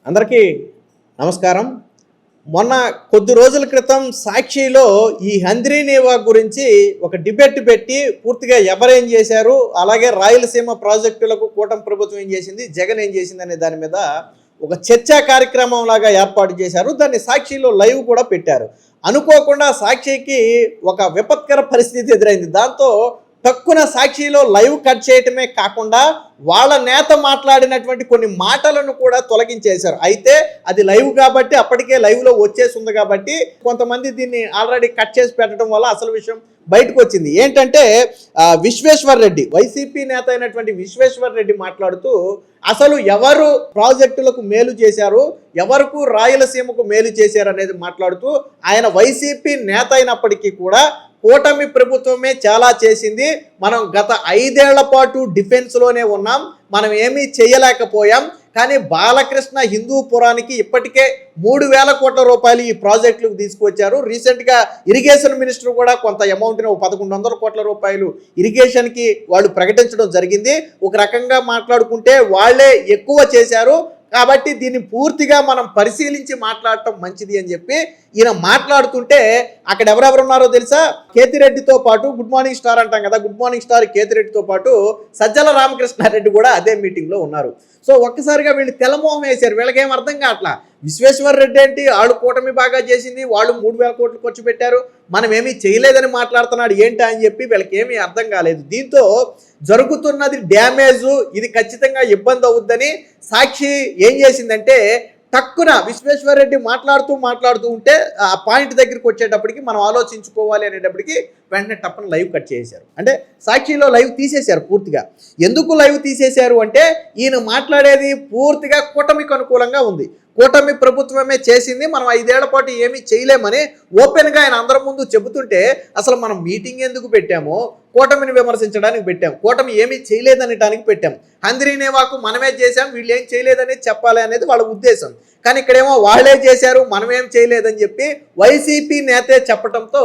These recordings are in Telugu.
అందరికీ నమస్కారం. మొన్న కొద్ది రోజుల క్రితం సాక్షిలో ఈ హంద్రీనీవా గురించి ఒక డిబేట్ పెట్టి పూర్తిగా ఎవరేం చేశారు, అలాగే రాయలసీమ ప్రాజెక్టులకు కూటమి ప్రభుత్వం ఏం చేసింది, జగన్ ఏం చేసింది అనే దాని మీద ఒక చర్చా కార్యక్రమం లాగా ఏర్పాటు చేశారు. దాన్ని సాక్షిలో లైవ్ కూడా పెట్టారు. అనుకోకుండా సాక్షికి ఒక విపత్కర పరిస్థితి ఎదురైంది. దాంతో తక్కువ సాక్షిలో లైవ్ కట్ చేయటమే కాకుండా వాళ్ళ నేత మాట్లాడినటువంటి కొన్ని మాటలను కూడా తొలగించేశారు. అయితే అది లైవ్ కాబట్టి అప్పటికే లైవ్లో వచ్చేసి ఉంది కాబట్టి కొంతమంది దీన్ని ఆల్రెడీ కట్ చేసి పెట్టడం వల్ల అసలు విషయం బయటకు వచ్చింది. ఏంటంటే విశ్వేశ్వర్ రెడ్డి, వైసీపీ నేత అయినటువంటి విశ్వేశ్వర్ రెడ్డి మాట్లాడుతూ అసలు ఎవరు ప్రాజెక్టులకు మేలు చేశారు, ఎవరికి రాయలసీమకు మేలు చేశారు అనేది మాట్లాడుతూ ఆయన వైసీపీ నేత అయినప్పటికీ కూడా కూటమి ప్రభుత్వమే చాలా చేసింది, మనం గత 5 ఏళ్ల పాటు డిఫెన్స్లోనే ఉన్నాం, మనం ఏమీ చేయలేకపోయాం, కానీ బాలకృష్ణ హిందూపురానికి ఇప్పటికే 3,000 కోట్ల రూపాయలు ఈ ప్రాజెక్టులకు తీసుకొచ్చారు. రీసెంట్గా ఇరిగేషన్ మినిస్టర్ కూడా కొంత అమౌంట్ని 1,100 కోట్ల రూపాయలు ఇరిగేషన్కి వాళ్ళు ప్రకటించడం జరిగింది. ఒక రకంగా మాట్లాడుకుంటే వాళ్ళే ఎక్కువ చేశారు కాబట్టి దీన్ని పూర్తిగా మనం పరిశీలించి మాట్లాడటం మంచిది అని చెప్పి ఈయన మాట్లాడుతుంటే అక్కడ ఎవరెవరు ఉన్నారో తెలుసా? కేతిరెడ్డితో పాటు గుడ్ మార్నింగ్ స్టార్ అంటాం కదా, గుడ్ మార్నింగ్ స్టార్ కేతిరెడ్డితో పాటు సజ్జల రామకృష్ణారెడ్డి కూడా అదే మీటింగ్లో ఉన్నారు. సో ఒక్కసారిగా వీళ్ళు తెల్లమోహం వేశారు. వీళ్ళకేం అర్థం కావట్లా. విశ్వేశ్వర్ రెడ్డి ఏంటి, వాళ్ళు కూటమి బాగా చేసింది, వాళ్ళు 3,000 కోట్లు ఖర్చు పెట్టారు, మనం ఏమీ చేయలేదని మాట్లాడుతున్నాడు ఏంటా అని చెప్పి వీళ్ళకి ఏమీ అర్థం కాలేదు. దీంతో జరుగుతున్నది డ్యామేజు, ఇది ఖచ్చితంగా ఇబ్బంది అవుద్దని సాక్షి ఏం చేసిందంటే టక్కున విశ్వేశ్వర్ రెడ్డి మాట్లాడుతూ ఉంటే ఆ పాయింట్ దగ్గరికి వచ్చేటప్పటికి మనం ఆలోచించుకోవాలి అనేటప్పటికి వెంటనే టప్పున లైవ్ కట్ చేశారు. అంటే సాక్షిలో లైవ్ తీసేశారు పూర్తిగా. ఎందుకు లైవ్ తీసేశారు అంటే ఈయన మాట్లాడేది పూర్తిగా కూటమికి అనుకూలంగా ఉంది, కూటమి ప్రభుత్వమే చేసింది, మనం 5 ఏళ్ల పాటు ఏమీ చేయలేమని ఓపెన్గా ఆయన అందరి ముందు చెబుతుంటే అసలు మనం మీటింగ్ ఎందుకు పెట్టామో, కూటమిని విమర్శించడానికి పెట్టాం, కూటమి ఏమీ చేయలేదనటానికి పెట్టాం, హంద్రీనీవాకు మనమే చేశాం, వీళ్ళు ఏం చేయలేదని చెప్పాలి అనేది వాళ్ళ ఉద్దేశం. కానీ ఇక్కడేమో వాళ్ళే చేశారు, మనమేం చేయలేదని చెప్పి వైసీపీ నేతే చెప్పడంతో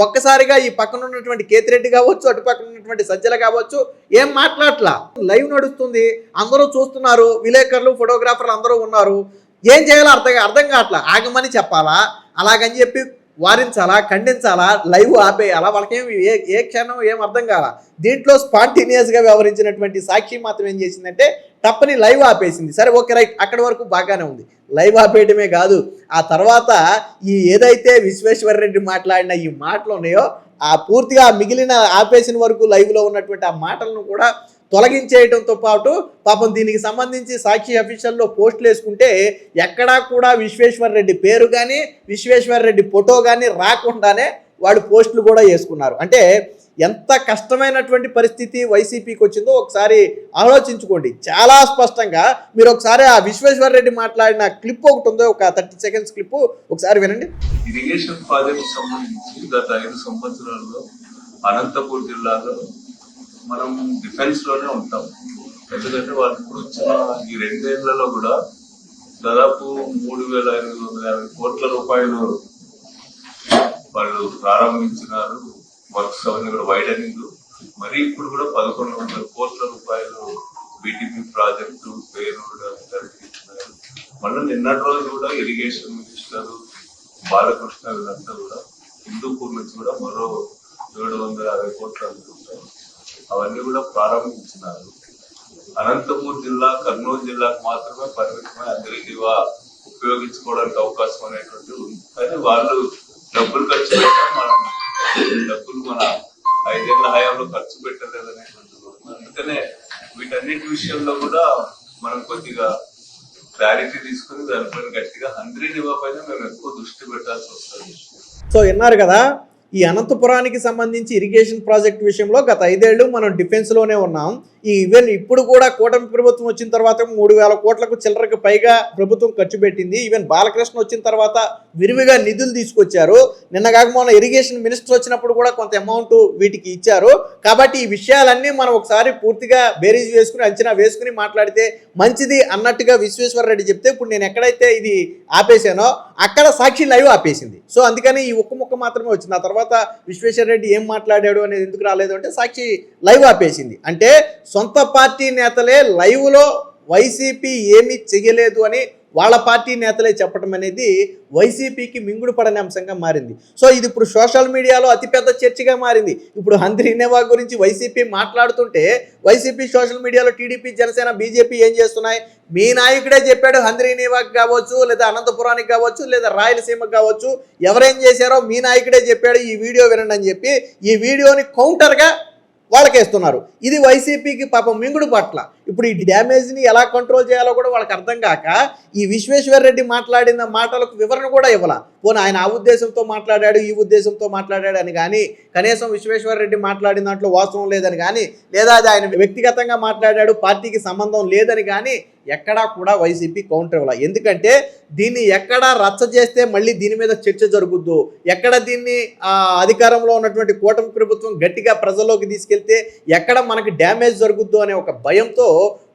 ఒక్కసారిగా ఈ పక్కన ఉన్నటువంటి కేతిరెడ్డి కావచ్చు, అటు పక్కన ఉన్నటువంటి సజ్జల కావచ్చు ఏం మాట్లాడట్లా. లైవ్ నడుస్తుంది, అందరూ చూస్తున్నారు, విలేకరులు ఫోటోగ్రాఫర్లు అందరూ ఉన్నారు. ఏం చేయాలో అర్థం కావట్లా. ఆగమని చెప్పాలా, అలాగని చెప్పి వారించాలా, ఖండించాలా, లైవ్ ఆపేయాలా, వాళ్ళకేమి ఏ క్షణం ఏం అర్థం కాలా. దీంట్లో స్పాంటేనియస్గా వ్యవహరించినటువంటి సాక్షి మాత్రం ఏం చేసిందంటే తప్పని లైవ్ ఆపేసింది. సరే ఓకే రైట్, అక్కడి వరకు బాగానే ఉంది. లైవ్ ఆపేయడమే కాదు, ఆ తర్వాత ఈ ఏదైతే విశ్వేశ్వర్ రెడ్డి మాట్లాడిన ఈ మాటలు ఉన్నాయో ఆ పూర్తిగా మిగిలిన ఆపేసిన వరకు లైవ్లో ఉన్నటువంటి ఆ మాటలను కూడా తొలగించేయడంతో పాటు పాపం దీనికి సంబంధించి సాక్షి అఫీషియల్లో పోస్టులు వేసుకుంటే ఎక్కడా కూడా విశ్వేశ్వర్ రెడ్డి పేరు కానీ విశ్వేశ్వర్ రెడ్డి ఫోటో కానీ రాకుండానే వాడు పోస్టులు కూడా వేసుకున్నారు. అంటే ఎంత కష్టమైనటువంటి పరిస్థితి వైసీపీకి వచ్చిందో ఒకసారి ఆలోచించుకోండి. చాలా స్పష్టంగా మీరు ఒకసారి ఆ విశ్వేశ్వర్ రెడ్డి మాట్లాడిన క్లిప్ ఒకటి ఉందో, ఒక 30 సెకండ్స్ క్లిప్ ఒకసారి వినండి. ఇరిగేషన్ ప్రాజెక్ట్ సంబంధించి గత 5 సంవత్సరాల్లో అనంతపూర్ జిల్లాలో మనం డిఫెన్స్ లోనే ఉంటాం. ఎందుకంటే వాళ్ళు ఇప్పుడు వచ్చిన ఈ 2 ఏళ్లలో కూడా దాదాపు 3,550 కోట్ల రూపాయలు వాళ్ళు ప్రారంభించినారు. వర్క్స్ అవన్నీ కూడా వైడనింగ్, మరి ఇప్పుడు కూడా 1,100 కోట్ల రూపాయలు బీటీపీ ప్రాజెక్టు పేరు జరిపించినారు. మళ్ళీ నిన్నటి రోజు కూడా ఇరిగేషన్ మినిస్టర్ బాలకృష్ణ వీళ్ళంతా కూడా హిందూపూర్ నుంచి కూడా మరో 750 కోట్లు అనుకుంటారు, అవన్నీ కూడా ప్రారంభించినారు. అనంతపూర్ జిల్లా, కర్నూలు జిల్లాకు మాత్రమే పరిమితమై హంద్రీనీవా ఉపయోగించుకోవడానికి అవకాశం అనేటువంటి ఉంది. కానీ వాళ్ళు డబ్బులు ఖర్చు పెట్టాం, మనం డబ్బులు మన 5 ఏళ్ల హయాంలో ఖర్చు పెట్టలేదు అనేటువంటి. అందుకనే వీటన్నిటి విషయంలో కూడా మనం కొద్దిగా క్లారిటీ తీసుకుని దానిపైన గట్టిగా హంద్రీనీవా పైన మేము ఎక్కువ దృష్టి పెట్టాల్సి వస్తుంది. సో విన్నారు కదా, ఈ అనంతపురానికి సంబంధించి ఇరిగేషన్ ప్రాజెక్ట్ విషయంలో గత 5 ఏళ్ళు మనం డిఫెన్స్లోనే ఉన్నాం. ఈవెన్ ఇప్పుడు కూడా కూటమి ప్రభుత్వం వచ్చిన తర్వాత 3,000 కోట్లకు చిల్లరకు పైగా ప్రభుత్వం ఖర్చు పెట్టింది. ఈవెన్ బాలకృష్ణ వచ్చిన తర్వాత విరివిగా నిధులు తీసుకొచ్చారు. నిన్న కాక మొన్న ఇరిగేషన్ మినిస్టర్ వచ్చినప్పుడు కూడా కొంత అమౌంట్ వీటికి ఇచ్చారు. కాబట్టి ఈ విషయాలన్నీ మనం ఒకసారి పూర్తిగా బేరీజ్ వేసుకుని అంచనా వేసుకుని మాట్లాడితే మంచిది అన్నట్టుగా విశ్వేశ్వర్ రెడ్డి చెప్తే ఇప్పుడు నేను ఎక్కడైతే ఇది ఆపేశానో అక్కడ సాక్షి లైవ్ ఆపేసింది. సో అందుకని ఈ ఒక్క ముక్క మాత్రమే వచ్చింది. ఆ తర్వాత విశ్వేశ్వర్ రెడ్డి ఏం మాట్లాడాడు అనేది ఎందుకు రాలేదు అంటే సాక్షి లైవ్ ఆపేసింది. అంటే సొంత పార్టీ నేతలే లైవ్లో వైసీపీ ఏమీ చెయ్యలేదు అని వాళ్ళ పార్టీ నేతలే చెప్పడం అనేది వైసీపీకి మింగుడు పడని అంశంగా మారింది. సో ఇది ఇప్పుడు సోషల్ మీడియాలో అతిపెద్ద చర్చగా మారింది. ఇప్పుడు హంద్రీ నేవా గురించి వైసీపీ మాట్లాడుతుంటే వైసీపీ సోషల్ మీడియాలో టీడీపీ, జనసేన, బీజేపీ ఏం చేస్తున్నాయి? మీ నాయకుడే చెప్పాడు హంద్రీ నేవాకి కావచ్చు, లేదా అనంతపురానికి కావచ్చు, లేదా రాయలసీమకు కావచ్చు, ఎవరేం చేశారో మీ నాయకుడే చెప్పాడు, ఈ వీడియో వినండి అని చెప్పి ఈ వీడియోని కౌంటర్గా వాళ్ళకేస్తున్నారు. ఇది వైసీపీకి పాపం మింగుడు పట్ల. ఇప్పుడు ఈ డ్యామేజ్ని ఎలా కంట్రోల్ చేయాలో కూడా వాళ్ళకి అర్థం కాక ఈ విశ్వేశ్వర్ రెడ్డి మాట్లాడిన మాటలకు వివరణ కూడా ఇవ్వాల. పోనీ ఆయన ఆ ఉద్దేశంతో మాట్లాడాడు, ఈ ఉద్దేశంతో మాట్లాడాడు అని కానీ, కనీసం విశ్వేశ్వర్ రెడ్డి మాట్లాడిన దాంట్లో వాస్తవం లేదని కానీ, లేదా అది ఆయన వ్యక్తిగతంగా మాట్లాడాడు, పార్టీకి సంబంధం లేదని కానీ ఎక్కడా కూడా వైసీపీ కౌంటర్ ఇవ్వాలి. ఎందుకంటే దీన్ని ఎక్కడా రచ్చ చేస్తే మళ్ళీ దీని మీద చర్చ జరుగుద్దు, ఎక్కడ దీన్ని అధికారంలో ఉన్నటువంటి కూటమి ప్రభుత్వం గట్టిగా ప్రజల్లోకి తీసుకెళ్తే ఎక్కడ మనకి డ్యామేజ్ జరుగుద్దు అనే ఒక భయంతో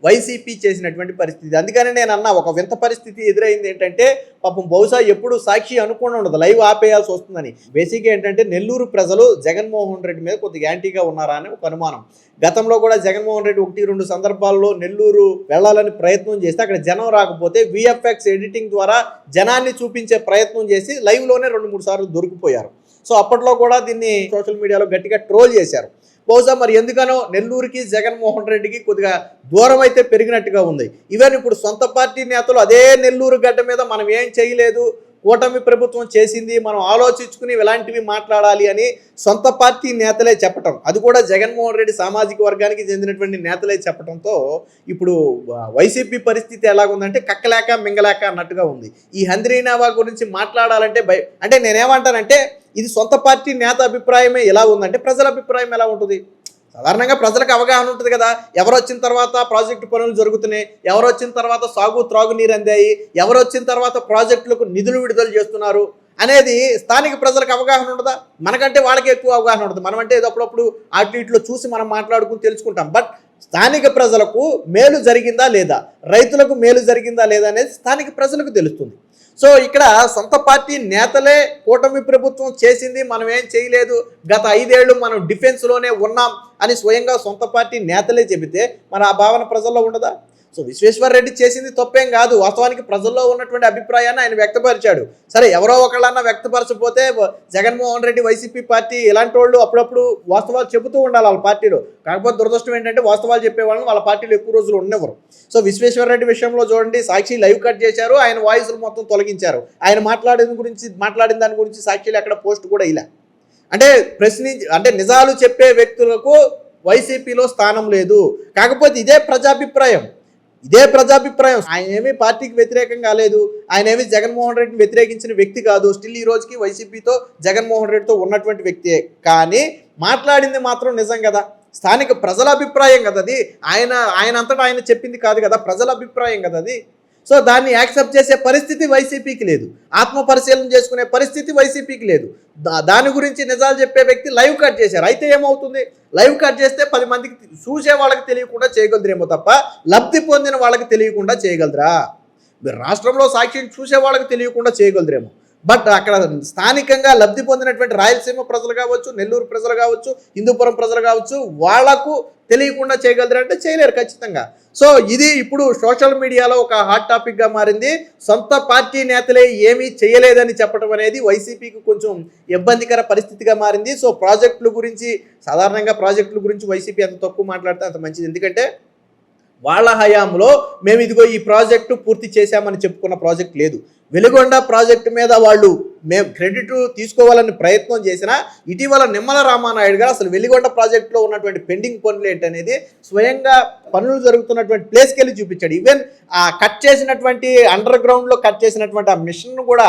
వైసీపీ చేసినటువంటి పరిస్థితి. అందుకని నేను అన్నా ఒక వింత పరిస్థితి ఎదురైంది ఏంటంటే, పాపం బహుశా ఎప్పుడు సాక్షి అనుకోని ఉండదు లైవ్ ఆపేయాల్సి వస్తుందని. బేసిక్గా ఏంటంటే నెల్లూరు ప్రజలు జగన్మోహన్ రెడ్డి మీద కొద్దిగా యాంటీగా ఉన్నారా అని ఒక అనుమానం. గతంలో కూడా జగన్మోహన్ రెడ్డి 1-2 సందర్భాల్లో నెల్లూరు వెళ్ళాలని ప్రయత్నం చేస్తే అక్కడ జనం రాకపోతే విఎఫ్ఎక్స్ ఎడిటింగ్ ద్వారా జనాన్ని చూపించే ప్రయత్నం చేసి లైవ్లోనే 2-3 సార్లు దొరికిపోయారు. సో అప్పట్లో కూడా దీన్ని సోషల్ మీడియాలో గట్టిగా ట్రోల్ చేశారు. బహుశా మరి ఎందుకనో నెల్లూరుకి జగన్మోహన్ రెడ్డికి కొద్దిగా దూరం అయితే పెరిగినట్టుగా ఉంది. ఈవెన్ ఇప్పుడు సొంత పార్టీ నేతలు అదే నెల్లూరు గడ్డ మీద మనం ఏం చేయలేదు, కూటమి ప్రభుత్వం చేసింది, మనం ఆలోచించుకుని ఇలాంటివి మాట్లాడాలి అని సొంత పార్టీ నేతలే చెప్పటం, అది కూడా జగన్మోహన్ రెడ్డి సామాజిక వర్గానికి చెందినటువంటి నేతలే చెప్పడంతో ఇప్పుడు వైసీపీ పరిస్థితి ఎలాగుందంటే కక్కలేక మింగలేక అన్నట్టుగా ఉంది. ఈ హంద్రీ నేవా గురించి మాట్లాడాలంటే అంటే నేనేమంటానంటే ఇది సొంత పార్టీ నేత అభిప్రాయమే ఎలా ఉందంటే ప్రజల అభిప్రాయం ఎలా ఉంటుంది? సాధారణంగా ప్రజలకు అవగాహన ఉంటుంది కదా, ఎవరు వచ్చిన తర్వాత ప్రాజెక్టు పనులు జరుగుతున్నాయి, ఎవరు వచ్చిన తర్వాత సాగు త్రాగునీరు అందాయి, ఎవరు వచ్చిన తర్వాత ప్రాజెక్టులకు నిధులు విడుదల చేస్తున్నారు అనేది స్థానిక ప్రజలకు అవగాహన ఉండదా? మనకంటే వాళ్ళకి ఎక్కువ అవగాహన ఉంటుంది. మనం అంటే అప్పుడప్పుడు అటు ఇట్లో చూసి మనం మాట్లాడుకుని తెలుసుకుంటాం. బట్ స్థానిక ప్రజలకు మేలు జరిగిందా లేదా, రైతులకు మేలు జరిగిందా లేదా అనేది స్థానిక ప్రజలకు తెలుస్తుంది. సో ఇక్కడ సొంత పార్టీ నేతలే కూటమి ప్రభుత్వం చేసింది, మనం ఏం చేయలేదు, గత 5 ఏళ్ళు మనం డిఫెన్స్లోనే ఉన్నాం అని స్వయంగా సొంత పార్టీ నేతలే చెబితే మన ఆ భావన ప్రజల్లో ఉండదా? సో విశ్వేశ్వర్ రెడ్డి చేసింది తప్పేం కాదు, వాస్తవానికి ప్రజల్లో ఉన్నటువంటి అభిప్రాయాన్ని ఆయన వ్యక్తపరిచాడు. సరే ఎవరో ఒకళ్ళన్నా వ్యక్తపరచకపోతే జగన్మోహన్ రెడ్డి వైసీపీ పార్టీ ఇలాంటి వాళ్ళు అప్పుడప్పుడు వాస్తవాలు చెబుతూ ఉండాలి వాళ్ళ పార్టీలో. కాకపోతే దురదృష్టం ఏంటంటే వాస్తవాలు చెప్పే వాళ్ళని వాళ్ళ పార్టీలో ఎక్కువ రోజులు ఉండేవారు. సో విశ్వేశ్వర్ రెడ్డి విషయంలో చూడండి, సాక్షి లైవ్ కట్ చేశారు, ఆయన వాయిస్లు మొత్తం తొలగించారు. ఆయన మాట్లాడిన దాని గురించి సాక్షిలు ఎక్కడ పోస్ట్ కూడా ఇలా. అంటే అంటే నిజాలు చెప్పే వ్యక్తులకు వైసీపీలో స్థానం లేదు. కాకపోతే ఇదే ప్రజాభిప్రాయం. ఆయన ఏమీ పార్టీకి వ్యతిరేకంగా లేదు, ఆయన ఏమీ జగన్మోహన్ రెడ్డిని వ్యతిరేకించిన వ్యక్తి కాదు. స్టిల్ ఈ రోజుకి వైసీపీతో జగన్మోహన్ రెడ్డితో ఉన్నటువంటి వ్యక్తియే. కానీ మాట్లాడింది మాత్రం నిజం కదా, స్థానిక ప్రజల అభిప్రాయం కదా అది. ఆయన అంతటా ఆయన చెప్పింది కాదు కదా, ప్రజల అభిప్రాయం కదా అది. సో దాన్ని యాక్సెప్ట్ చేసే పరిస్థితి వైసీపీకి లేదు, ఆత్మ పరిశీలన చేసుకునే పరిస్థితి వైసీపీకి లేదు. దాని గురించి నిజాలు చెప్పే వ్యక్తి లైవ్ కట్ చేశారు. అయితే ఏమవుతుంది, లైవ్ కట్ చేస్తే 10 మందికి చూసే వాళ్ళకి తెలియకుండా చేయగలదురేమో తప్ప లబ్ధి పొందిన వాళ్ళకి తెలియకుండా చేయగలరా? మీరు రాష్ట్రంలో సాక్షిని చూసే వాళ్ళకి తెలియకుండా చేయగలదురేమో, బట్ అక్కడ స్థానికంగా లబ్ధి పొందినటువంటి రాయలసీమ ప్రజలు కావచ్చు, నెల్లూరు ప్రజలు కావచ్చు, హిందూపురం ప్రజలు కావచ్చు, వాళ్లకు తెలియకుండా చేయగలరంటే చేయలేరు ఖచ్చితంగా. సో ఇది ఇప్పుడు సోషల్ మీడియాలో ఒక హాట్ టాపిక్గా మారింది. సొంత పార్టీ నేతలే ఏమీ చేయలేదని చెప్పడం అనేది వైసీపీకి కొంచెం ఇబ్బందికర పరిస్థితిగా మారింది. సో సాధారణంగా ప్రాజెక్టుల గురించి వైసీపీ ఎంత తక్కువ మాట్లాడితే అంత మంచిది. ఎందుకంటే వాళ్ళ హయాంలో మేము ఇదిగో ఈ ప్రాజెక్టు పూర్తి చేశామని చెప్పుకున్న ప్రాజెక్ట్ లేదు. వెలిగొండ ప్రాజెక్టు మీద మేము క్రెడిట్ తీసుకోవాలని ప్రయత్నం చేసినా ఇటీవల నిమ్మల రామానాయుడు గారు అసలు వెలిగొండ ప్రాజెక్టులో ఉన్నటువంటి పెండింగ్ పనులు ఏంటనేది స్వయంగా పనులు జరుగుతున్నటువంటి ప్లేస్కి వెళ్ళి చూపించాడు. ఈవెన్ ఆ కట్ చేసినటువంటి అండర్ గ్రౌండ్లో కట్ చేసినటువంటి ఆ మిషన్ కూడా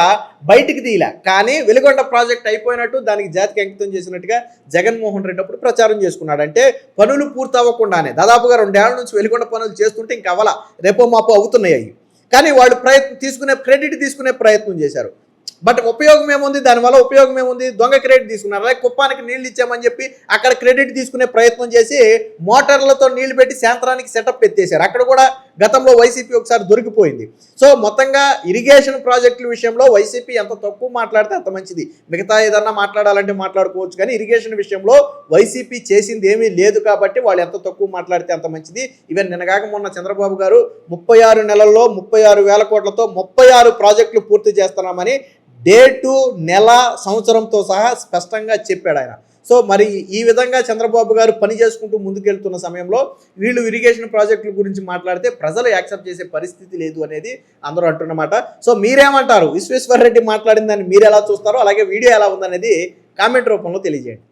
బయటికి తీయలే. కానీ వెలిగొండ ప్రాజెక్ట్ అయిపోయినట్టు దానికి జాతికి అంకితం చేసినట్టుగా జగన్మోహన్ రెడ్డి అప్పుడు ప్రచారం చేసుకున్నాడు. అంటే పనులు పూర్తి అవ్వకుండానే దాదాపుగా 2 ఏళ్ల నుంచి వెలిగొండ పనులు చేస్తుంటే ఇంకా అవ్వాల, రేపో మాపో అవుతున్నాయి. కానీ వాళ్ళు క్రెడిట్ తీసుకునే ప్రయత్నం చేశారు. బట్ ఉపయోగం ఏముంది, దానివల్ల ఉపయోగం ఏముంది? దొంగ క్రెడిట్ తీసుకున్నారు. అలాగే కుప్పానికి నీళ్లు ఇచ్చామని చెప్పి అక్కడ క్రెడిట్ తీసుకునే ప్రయత్నం చేసి మోటార్లతో నీళ్లు పెట్టి శాంతరానికి సెటప్ ఎత్తేసారు. అక్కడ కూడా గతంలో వైసీపీ ఒకసారి దొరికిపోయింది. సో మొత్తంగా ఇరిగేషన్ ప్రాజెక్టుల విషయంలో వైసీపీ ఎంత తక్కువ మాట్లాడితే అంత మంచిది. మిగతా ఏదన్నా మాట్లాడాలంటే మాట్లాడుకోవచ్చు, కానీ ఇరిగేషన్ విషయంలో వైసీపీ చేసింది ఏమీ లేదు కాబట్టి వాళ్ళు ఎంత తక్కువ మాట్లాడితే అంత మంచిది. ఈవెన్ నిన్నగాక మొన్న చంద్రబాబు గారు 36 నెలల్లో 36,000 కోట్లతో 36 ప్రాజెక్టులు పూర్తి చేస్తున్నామని డేటు, నెల, సంవత్సరంతో సహా స్పష్టంగా చెప్పాడు ఆయన. సో మరి ఈ విధంగా చంద్రబాబు గారు పని చేసుకుంటూ ముందుకెళ్తున్న సమయంలో వీళ్ళు ఇరిగేషన్ ప్రాజెక్టుల గురించి మాట్లాడితే ప్రజలు యాక్సెప్ట్ చేసే పరిస్థితి లేదు అనేది అందరూ అంటున్నమాట. సో మీరేమంటారు? విశ్వేశ్వర్ రెడ్డి మాట్లాడిన దాన్ని మీరు ఎలా చూస్తారో, అలాగే వీడియో ఎలా ఉందనేది కామెంట్ రూపంలో తెలియజేయండి.